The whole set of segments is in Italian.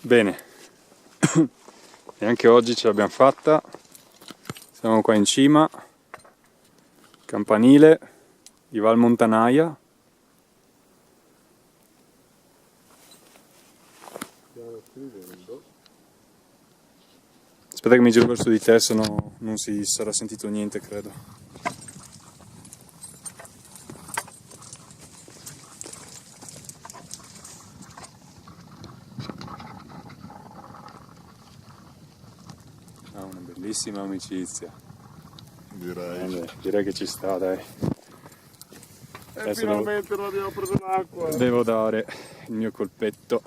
Bene, e anche oggi ce l'abbiamo fatta, siamo qua in cima, campanile di Val Montanaia. Aspetta che mi giro verso di te, se no non si sarà sentito niente, credo. Una bellissima amicizia. Direi che ci sta, dai. E finalmente non abbiamo preso l'acqua. Devo dare il mio colpetto.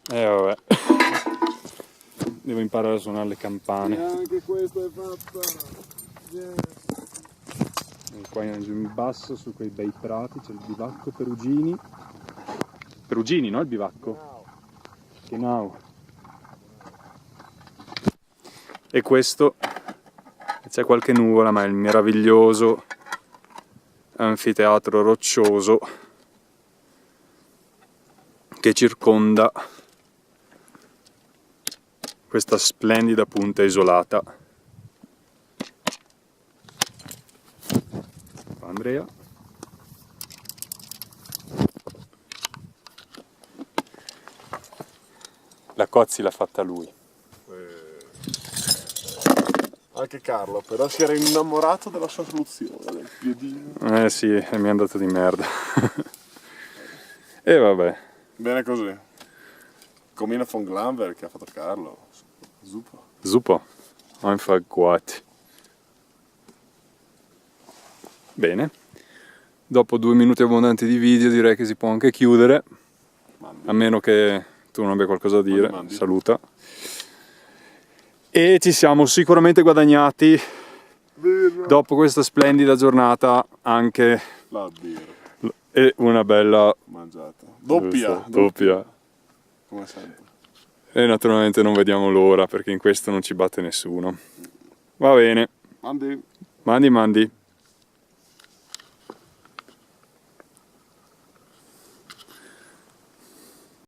Vabbè. Devo imparare a suonare le campane. E anche questa è fatta. Yeah. E qua in basso su quei bei prati c'è il bivacco Perugini. Perugini, no il bivacco? Genau. E questo, c'è qualche nuvola, ma è il meraviglioso anfiteatro roccioso che circonda questa splendida punta isolata. Andrea. La Cozzi l'ha fatta lui. Anche Carlo, però si era innamorato della sua soluzione, del piedino. Eh sì, mi è andato di merda. E vabbè. Bene così. Comino von Glamberg che ha fatto Carlo. Super. Super. Einfach gut. Bene. Dopo 2 minuti abbondanti di video direi che si può anche chiudere. A meno che tu non abbia qualcosa da dire. Mandi. Saluta. E ci siamo sicuramente guadagnati dopo questa splendida giornata anche La birra. e una bella Mangiata. Doppia. doppia. Come sempre. E naturalmente non vediamo l'ora perché in questo non ci batte nessuno. Va bene. Mandi. Mandi.